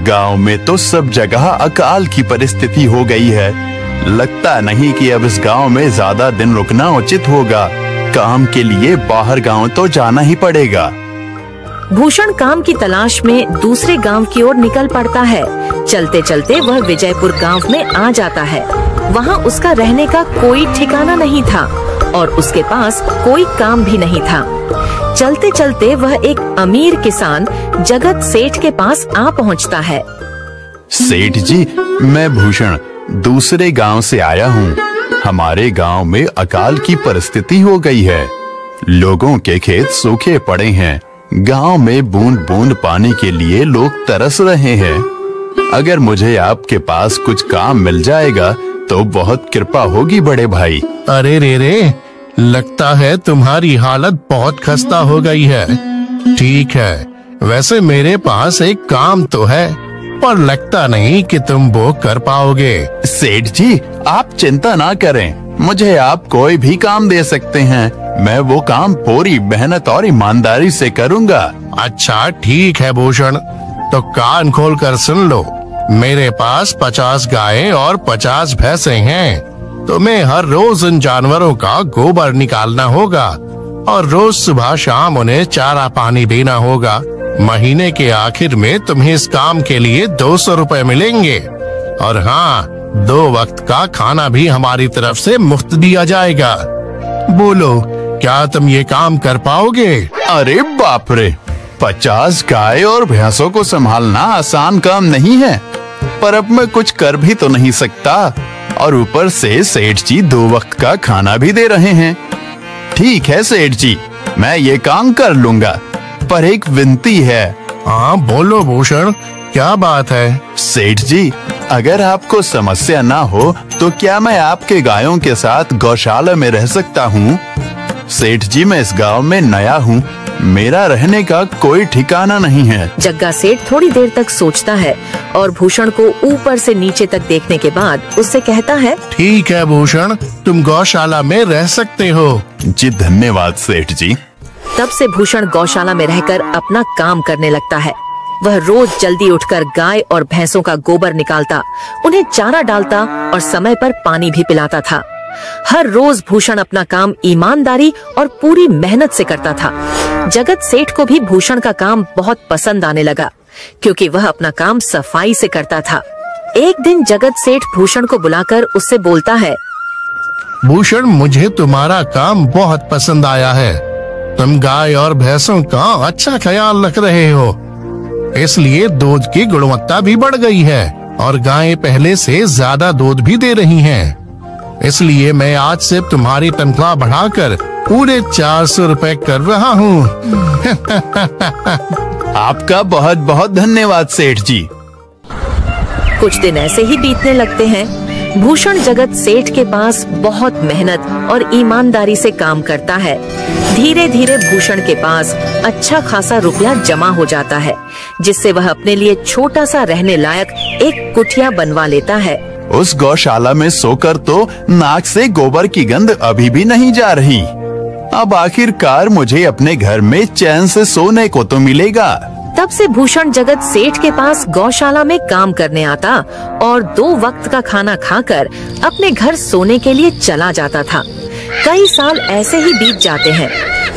गांव में तो सब जगह अकाल की परिस्थिति हो गई है। लगता नहीं कि अब इस गांव में ज्यादा दिन रुकना उचित होगा। काम के लिए बाहर गांव तो जाना ही पड़ेगा। भूषण काम की तलाश में दूसरे गांव की ओर निकल पड़ता है। चलते चलते वह विजयपुर गांव में आ जाता है। वहां उसका रहने का कोई ठिकाना नहीं था और उसके पास कोई काम भी नहीं था। चलते चलते वह एक अमीर किसान जगत सेठ के पास आ पहुंचता है। सेठ जी, मैं भूषण दूसरे गांव से आया हूँ। हमारे गांव में अकाल की परिस्थिति हो गई है। लोगों के खेत सूखे पड़े हैं। गांव में बूंद बूंद पानी के लिए लोग तरस रहे हैं। अगर मुझे आपके पास कुछ काम मिल जाएगा तो बहुत कृपा होगी बड़े भाई। अरे रे, लगता है तुम्हारी हालत बहुत खस्ता हो गई है। ठीक है, वैसे मेरे पास एक काम तो है, पर लगता नहीं कि तुम वो कर पाओगे। सेठ जी, आप चिंता ना करें। मुझे आप कोई भी काम दे सकते हैं। मैं वो काम पूरी मेहनत और ईमानदारी से करूँगा। अच्छा ठीक है भूषण, तो कान खोल कर सुन लो। मेरे पास 50 गायें और 50 भैंसे हैं। तुम्हें हर रोज इन जानवरों का गोबर निकालना होगा और रोज सुबह शाम उन्हें चारा पानी देना होगा। महीने के आखिर में तुम्हें इस काम के लिए 200 रुपए मिलेंगे और हाँ, 2 वक्त का खाना भी हमारी तरफ से मुफ्त दिया जाएगा। बोलो, क्या तुम ये काम कर पाओगे? अरे बाप रे, 50 गाय और भैंसों को संभालना आसान काम नहीं है, पर अब मैं कुछ कर भी तो नहीं सकता और ऊपर से सेठ जी 2 वक्त का खाना भी दे रहे हैं। ठीक है सेठ जी, मैं ये काम कर लूंगा, पर एक विनती है। हाँ बोलो भूषण, क्या बात है? सेठ जी, अगर आपको समस्या ना हो तो क्या मैं आपके गायों के साथ गौशाला में रह सकता हूँ? सेठ जी, मैं इस गांव में नया हूँ। मेरा रहने का कोई ठिकाना नहीं है। जग्गा सेठ थोड़ी देर तक सोचता है और भूषण को ऊपर से नीचे तक देखने के बाद उससे कहता है, ठीक है भूषण, तुम गौशाला में रह सकते हो। जी धन्यवाद सेठ जी। तब से भूषण गौशाला में रहकर अपना काम करने लगता है। वह रोज जल्दी उठकर गाय और भैंसों का गोबर निकालता, उन्हें चारा डालता और समय पर पानी भी पिलाता था। हर रोज भूषण अपना काम ईमानदारी और पूरी मेहनत से करता था। जगत सेठ को भी भूषण का काम बहुत पसंद आने लगा, क्योंकि वह अपना काम सफाई से करता था। एक दिन जगत सेठ भूषण को बुलाकर उससे बोलता है, भूषण, मुझे तुम्हारा काम बहुत पसंद आया है। तुम गाय और भैंसों का अच्छा ख्याल रख रहे हो, इसलिए दूध की गुणवत्ता भी बढ़ गई है और गायें पहले से ज्यादा दूध भी दे रही हैं। इसलिए मैं आज से तुम्हारी तनख्वाह बढ़ाकर पूरे 400 रुपए कर रहा हूँ। आपका बहुत बहुत धन्यवाद सेठ जी। कुछ दिन ऐसे ही बीतने लगते हैं। भूषण जगत सेठ के पास बहुत मेहनत और ईमानदारी से काम करता है। धीरे धीरे भूषण के पास अच्छा खासा रुपया जमा हो जाता है, जिससे वह अपने लिए छोटा सा रहने लायक एक कुटिया बनवा लेता है। उस गौशाला में सोकर तो नाक से गोबर की गंध अभी भी नहीं जा रही। अब आखिरकार मुझे अपने घर में चैन से सोने को तो मिलेगा। तब से भूषण जगत सेठ के पास गौशाला में काम करने आता और 2 वक्त का खाना खाकर अपने घर सोने के लिए चला जाता था। कई साल ऐसे ही बीत जाते हैं।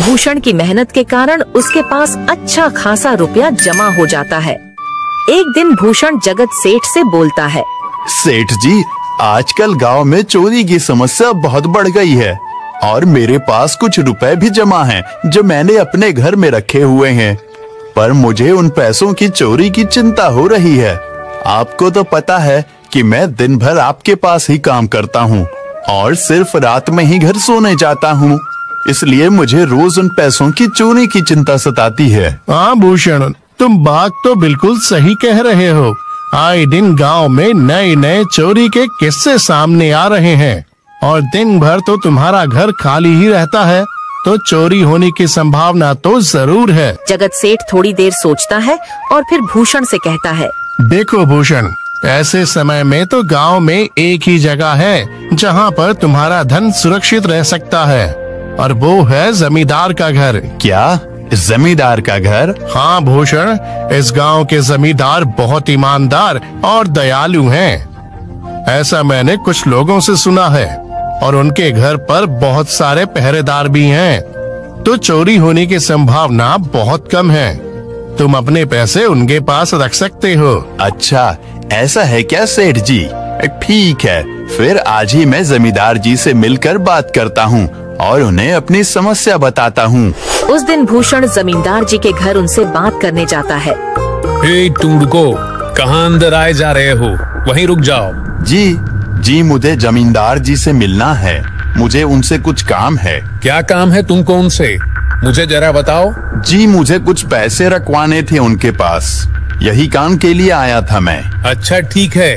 भूषण की मेहनत के कारण उसके पास अच्छा खासा रुपया जमा हो जाता है। एक दिन भूषण जगत सेठ से बोलता है, सेठ जी, आजकल गांव में चोरी की समस्या बहुत बढ़ गई है और मेरे पास कुछ रुपए भी जमा हैं जो मैंने अपने घर में रखे हुए हैं, पर मुझे उन पैसों की चोरी की चिंता हो रही है। आपको तो पता है कि मैं दिन भर आपके पास ही काम करता हूँ और सिर्फ रात में ही घर सोने जाता हूँ, इसलिए मुझे रोज उन पैसों की चोरी की चिंता सताती है। हाँ भूषण, तुम बात तो बिल्कुल सही कह रहे हो। आए दिन गांव में नए नए चोरी के किस्से सामने आ रहे हैं और दिन भर तो तुम्हारा घर खाली ही रहता है, तो चोरी होने की संभावना तो जरूर है। जगत सेठ थोड़ी देर सोचता है और फिर भूषण से कहता है, देखो भूषण, ऐसे समय में तो गांव में एक ही जगह है जहां पर तुम्हारा धन सुरक्षित रह सकता है, और वो है जमींदार का घर। क्या जमींदार का घर? हाँ भूषण, इस गांव के जमींदार बहुत ईमानदार और दयालु हैं। ऐसा मैंने कुछ लोगों से सुना है और उनके घर पर बहुत सारे पहरेदार भी हैं, तो चोरी होने की संभावना बहुत कम है। तुम अपने पैसे उनके पास रख सकते हो। अच्छा, ऐसा है क्या सेठ जी? ठीक है, फिर आज ही मैं जमींदार जी से मिलकर बात करता हूँ और उन्हें अपनी समस्या बताता हूँ। उस दिन भूषण जमींदार जी के घर उनसे बात करने जाता है। हे टुंडको, कहाँ अंदर आए जा रहे हो? वहीं रुक जाओ। जी, मुझे जमींदार जी से मिलना है। मुझे उनसे कुछ काम है। क्या काम है तुमको उनसे? मुझे जरा बताओ। जी, मुझे कुछ पैसे रखवाने थे उनके पास, यही काम के लिए आया था मैं। अच्छा ठीक है,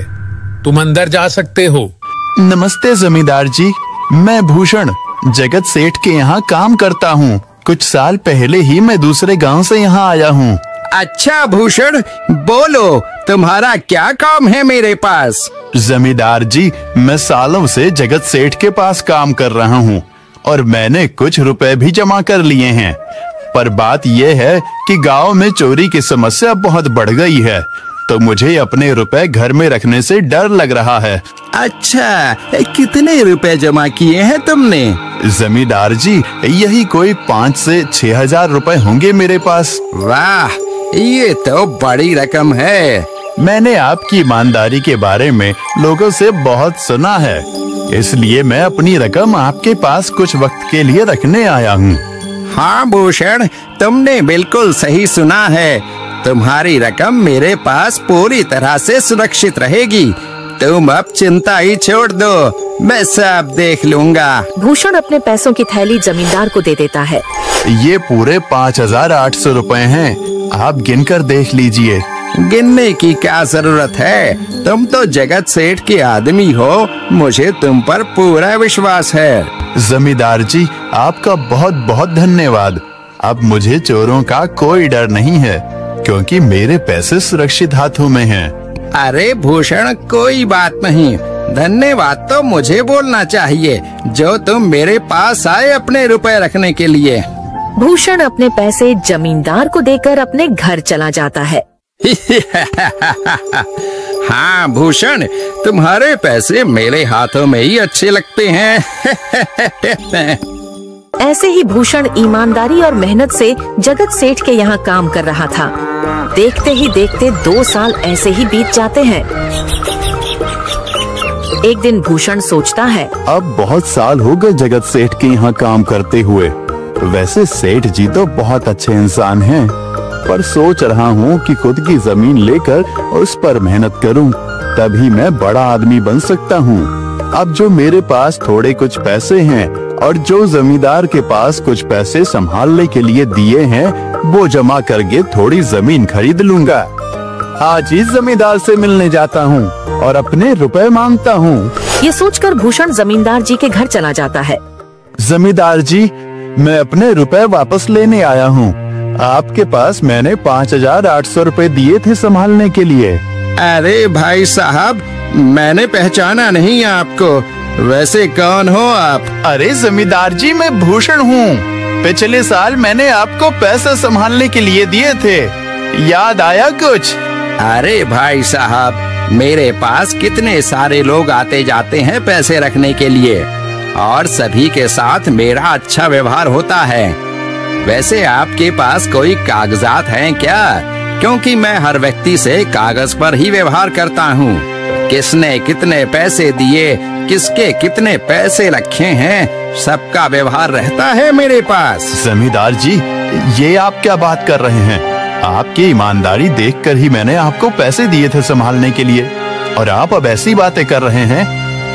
तुम अंदर जा सकते हो। नमस्ते जमींदार जी, मैं भूषण जगत सेठ के यहाँ काम करता हूँ। कुछ साल पहले ही मैं दूसरे गांव से यहाँ आया हूँ। अच्छा भूषण, बोलो तुम्हारा क्या काम है मेरे पास? जमींदार जी, मैं सालों से जगत सेठ के पास काम कर रहा हूँ और मैंने कुछ रुपए भी जमा कर लिए हैं। पर बात यह है कि गांव में चोरी की समस्या बहुत बढ़ गई है, तो मुझे अपने रुपए घर में रखने से डर लग रहा है। अच्छा, कितने रुपए जमा किए हैं तुमने? जमींदार जी, यही कोई 5 से 6 हजार रुपए होंगे मेरे पास। वाह, ये तो बड़ी रकम है। मैंने आपकी ईमानदारी के बारे में लोगों से बहुत सुना है, इसलिए मैं अपनी रकम आपके पास कुछ वक्त के लिए रखने आया हूँ। हाँ भूषण, तुमने बिल्कुल सही सुना है। तुम्हारी रकम मेरे पास पूरी तरह से सुरक्षित रहेगी। तुम अब चिंता ही छोड़ दो, मैं सब देख लूंगा। भूषण अपने पैसों की थैली जमींदार को दे देता है। ये पूरे 5,800 रुपए हैं, आप गिनकर देख लीजिए। गिनने की क्या जरूरत है? तुम तो जगत सेठ के आदमी हो, मुझे तुम पर पूरा विश्वास है। जमींदार जी, आपका बहुत बहुत धन्यवाद। अब मुझे चोरों का कोई डर नहीं है, क्योंकि मेरे पैसे सुरक्षित हाथों में हैं। अरे भूषण, कोई बात नहीं, धन्यवाद तो मुझे बोलना चाहिए, जो तुम मेरे पास आए अपने रुपए रखने के लिए। भूषण अपने पैसे जमींदार को देकर अपने घर चला जाता है। हाँ भूषण, तुम्हारे पैसे मेरे हाथों में ही अच्छे लगते हैं। ऐसे ही भूषण ईमानदारी और मेहनत से जगत सेठ के यहाँ काम कर रहा था। देखते ही देखते 2 साल ऐसे ही बीत जाते हैं। एक दिन भूषण सोचता है, अब बहुत साल हो गए जगत सेठ के यहाँ काम करते हुए। वैसे सेठ जी तो बहुत अच्छे इंसान हैं, पर सोच रहा हूँ कि खुद की जमीन लेकर उस पर मेहनत करूँ, तभी मैं बड़ा आदमी बन सकता हूँ। अब जो मेरे पास थोड़े कुछ पैसे हैं और जो जमींदार के पास कुछ पैसे संभालने के लिए दिए हैं, वो जमा करके थोड़ी जमीन खरीद लूंगा। आज ही जमींदार से मिलने जाता हूँ और अपने रुपए मांगता हूँ। ये सोचकर भूषण जमींदार जी के घर चला जाता है। जमींदार जी, मैं अपने रुपए वापस लेने आया हूँ। आपके पास मैंने 5,800 रुपए दिए थे संभालने के लिए। अरे भाई साहब, मैंने पहचाना नहीं आपको, वैसे कौन हो आप? अरे जमींदार जी, मैं भूषण हूँ। पिछले साल मैंने आपको पैसे संभालने के लिए दिए थे, याद आया कुछ? अरे भाई साहब, मेरे पास कितने सारे लोग आते जाते हैं पैसे रखने के लिए, और सभी के साथ मेरा अच्छा व्यवहार होता है। वैसे आपके पास कोई कागजात हैं क्या? क्योंकि मैं हर व्यक्ति से कागज पर ही व्यवहार करता हूँ। किसने कितने पैसे दिए, किसके कितने पैसे रखे हैं, सबका व्यवहार रहता है मेरे पास। जमींदार जी, ये आप क्या बात कर रहे हैं? आपकी ईमानदारी देखकर ही मैंने आपको पैसे दिए थे संभालने के लिए, और आप अब ऐसी बातें कर रहे हैं।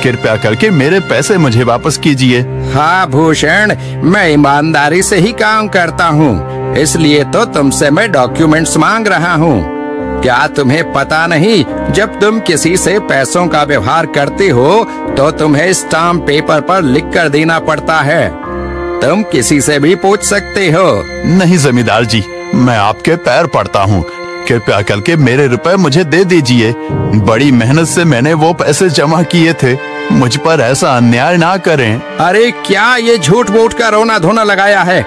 कृपया करके मेरे पैसे मुझे वापस कीजिए। हाँ भूषण, मैं ईमानदारी से ही काम करता हूँ, इसलिए तो तुमसे मैं डॉक्यूमेंट्स मांग रहा हूँ। क्या तुम्हें पता नहीं, जब तुम किसी से पैसों का व्यवहार करते हो तो तुम्हें स्टाम्प पेपर पर लिख कर देना पड़ता है। तुम किसी से भी पूछ सकते हो। नहीं जमींदार जी, मैं आपके पैर पड़ता हूँ, कृपया करके मेरे रुपए मुझे दे दीजिए। बड़ी मेहनत से मैंने वो पैसे जमा किए थे, मुझ पर ऐसा अन्याय ना करें। अरे क्या ये झूठ मूठ का रोना धोना लगाया है?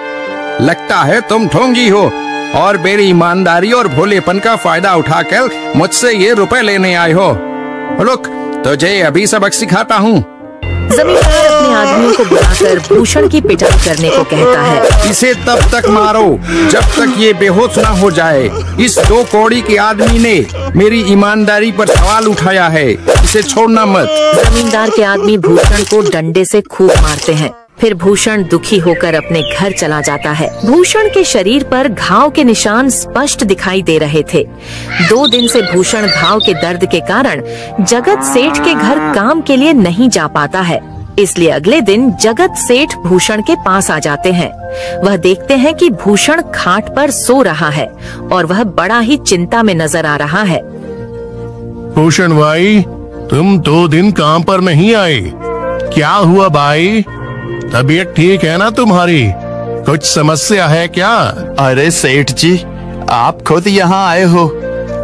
लगता है तुम ढोंगी हो और मेरी ईमानदारी और भोलेपन का फायदा उठाकर मुझसे ये रुपए लेने आए हो। रुक, तुझे अभी सबक सिखाता हूँ। जमींदार अपने आदमियों को बुलाकर भूषण की पिटाई करने को कहता है। इसे तब तक मारो जब तक ये बेहोश ना हो जाए। इस 2 कौड़ी के आदमी ने मेरी ईमानदारी पर सवाल उठाया है, इसे छोड़ना मत। जमींदार के आदमी भूषण को डंडे से खूब मारते हैं। फिर भूषण दुखी होकर अपने घर चला जाता है। भूषण के शरीर पर घाव के निशान स्पष्ट दिखाई दे रहे थे। 2 दिन से भूषण घाव के दर्द के कारण जगत सेठ के घर काम के लिए नहीं जा पाता है। इसलिए अगले दिन जगत सेठ भूषण के पास आ जाते हैं। वह देखते हैं कि भूषण खाट पर सो रहा है और वह बड़ा ही चिंता में नजर आ रहा है। भूषण भाई, तुम 2 दिन काम पर नहीं आए, क्या हुआ भाई? तबीयत ठीक है ना तुम्हारी? कुछ समस्या है क्या? अरे सेठ जी, आप खुद यहाँ आए हो।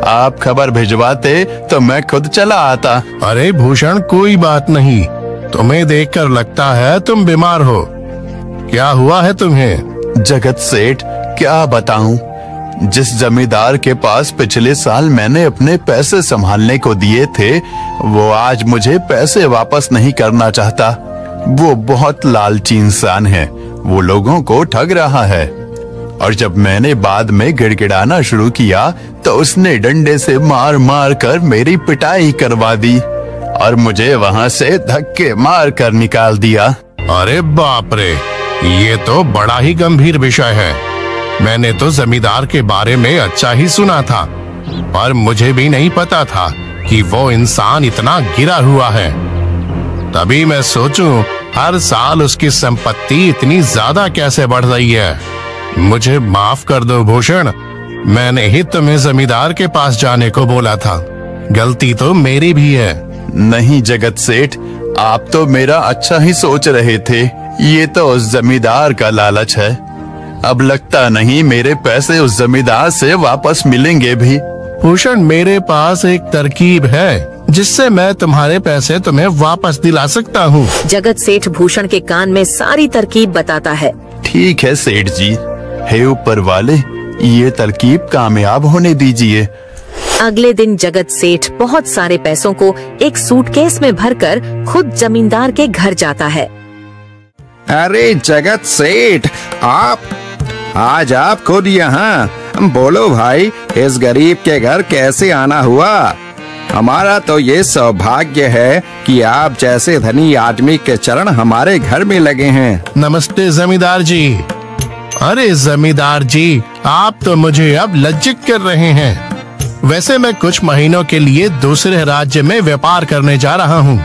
आप खबर भिजवाते तो मैं खुद चला आता। अरे भूषण, कोई बात नहीं, तुम्हें देखकर लगता है तुम बीमार हो। क्या हुआ है तुम्हें? जगत सेठ, क्या बताऊं, जिस जमींदार के पास पिछले साल मैंने अपने पैसे संभालने को दिए थे, वो आज मुझे पैसे वापस नहीं करना चाहता। वो बहुत लालची इंसान है, वो लोगों को ठग रहा है। और जब मैंने बाद में गिड़गिड़ाना शुरू किया तो उसने डंडे से मार मार कर मेरी पिटाई करवा दी और मुझे वहाँ से धक्के मार कर निकाल दिया। अरे बाप रे, ये तो बड़ा ही गंभीर विषय है। मैंने तो जमींदार के बारे में अच्छा ही सुना था, पर मुझे भी नहीं पता था कि वो इंसान इतना गिरा हुआ है। तभी मैं सोचूं, हर साल उसकी संपत्ति इतनी ज्यादा कैसे बढ़ रही है। मुझे माफ कर दो भूषण, मैंने ही तुम्हें जमींदार के पास जाने को बोला था। गलती तो मेरी भी है। नहीं जगत सेठ, आप तो मेरा अच्छा ही सोच रहे थे। ये तो उस जमींदार का लालच है। अब लगता नहीं मेरे पैसे उस जमींदार से वापस मिलेंगे भी। भूषण, मेरे पास एक तरकीब है जिससे मैं तुम्हारे पैसे तुम्हें वापस दिला सकता हूँ। जगत सेठ भूषण के कान में सारी तरकीब बताता है। ठीक है सेठ जी, हे ऊपर वाले, ये तरकीब कामयाब होने दीजिए। अगले दिन जगत सेठ बहुत सारे पैसों को एक सूटकेस में भरकर खुद जमींदार के घर जाता है। अरे जगत सेठ, आज आप खुद यहाँ? बोलो भाई, इस गरीब के घर कैसे आना हुआ? हमारा तो ये सौभाग्य है कि आप जैसे धनी आदमी के चरण हमारे घर में लगे हैं। नमस्ते जमींदार जी। अरे जमींदार जी, आप तो मुझे अब लज्जित कर रहे हैं। वैसे मैं कुछ महीनों के लिए दूसरे राज्य में व्यापार करने जा रहा हूँ।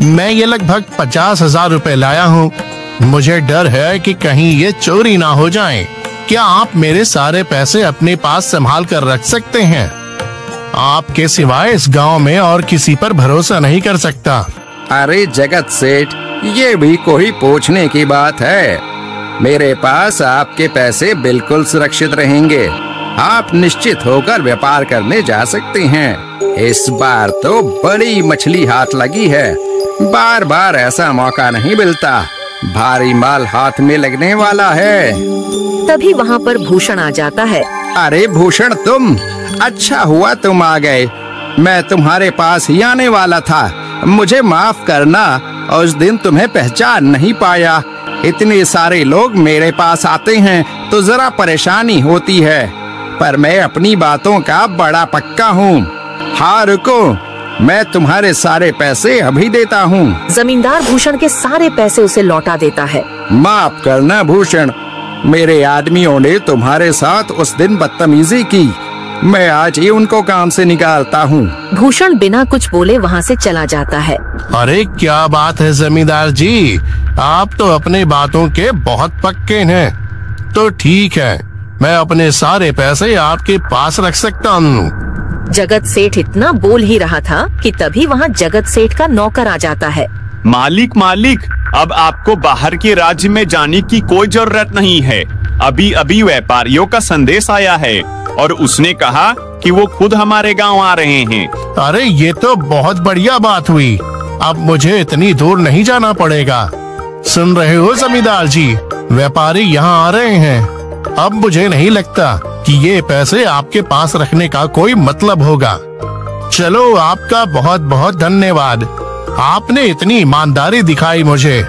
मैं ये लगभग 50,000 रुपए लाया हूँ। मुझे डर है कि कहीं ये चोरी ना हो जाए। क्या आप मेरे सारे पैसे अपने पास संभाल कर रख सकते हैं? आपके सिवाय इस गांव में और किसी पर भरोसा नहीं कर सकता। अरे जगत सेठ, ये भी कोई पूछने की बात है? मेरे पास आपके पैसे बिल्कुल सुरक्षित रहेंगे। आप निश्चित होकर व्यापार करने जा सकते हैं। इस बार तो बड़ी मछली हाथ लगी है। बार बार ऐसा मौका नहीं मिलता। भारी माल हाथ में लगने वाला है। तभी वहाँ पर भूषण आ जाता है। अरे भूषण, तुम? अच्छा हुआ तुम आ गए। मैं तुम्हारे पास ही आने वाला था। मुझे माफ करना, उस दिन तुम्हें पहचान नहीं पाया। इतने सारे लोग मेरे पास आते हैं तो जरा परेशानी होती है, पर मैं अपनी बातों का बड़ा पक्का हूँ। हाँ रुको, मैं तुम्हारे सारे पैसे अभी देता हूँ। जमींदार भूषण के सारे पैसे उसे लौटा देता है। माफ करना भूषण, मेरे आदमियों ने तुम्हारे साथ उस दिन बदतमीजी की। मैं आज ही उनको काम से निकालता हूँ। भूषण बिना कुछ बोले वहाँ से चला जाता है। अरे क्या बात है जमींदार जी, आप तो अपने बातों के बहुत पक्के हैं। तो ठीक है, मैं अपने सारे पैसे आपके पास रख सकता हूँ। जगत सेठ इतना बोल ही रहा था कि तभी वहाँ जगत सेठ का नौकर आ जाता है। मालिक, अब आपको बाहर के राज्य में जाने की कोई जरूरत नहीं है। अभी अभी व्यापारियों का संदेश आया है और उसने कहा कि वो खुद हमारे गांव आ रहे हैं। अरे ये तो बहुत बढ़िया बात हुई। अब मुझे इतनी दूर नहीं जाना पड़ेगा। सुन रहे हो जमींदार जी, व्यापारी यहाँ आ रहे हैं। अब मुझे नहीं लगता कि ये पैसे आपके पास रखने का कोई मतलब होगा। चलो, आपका बहुत बहुत धन्यवाद, आपने इतनी ईमानदारी दिखाई मुझे।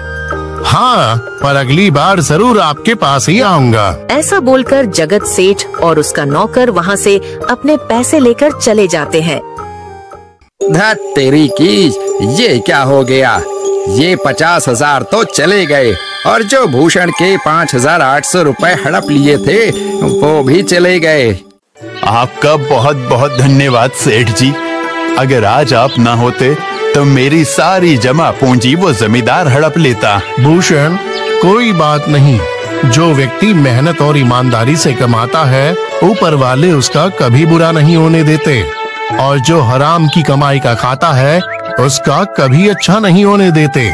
हाँ, पर अगली बार जरूर आपके पास ही आऊंगा। ऐसा बोलकर जगत सेठ और उसका नौकर वहाँ से अपने पैसे लेकर चले जाते हैं। धत तेरी की, ये क्या हो गया? ये 50,000 तो चले गए और जो भूषण के 5,800 रुपए हड़प लिए थे वो भी चले गए। आपका बहुत बहुत धन्यवाद सेठ जी। अगर आज आप ना होते तो मेरी सारी जमा पूंजी वो जमींदार हड़प लेता। भूषण, कोई बात नहीं। जो व्यक्ति मेहनत और ईमानदारी से कमाता है, ऊपर वाले उसका कभी बुरा नहीं होने देते, और जो हराम की कमाई का खाता है उसका कभी अच्छा नहीं होने देते।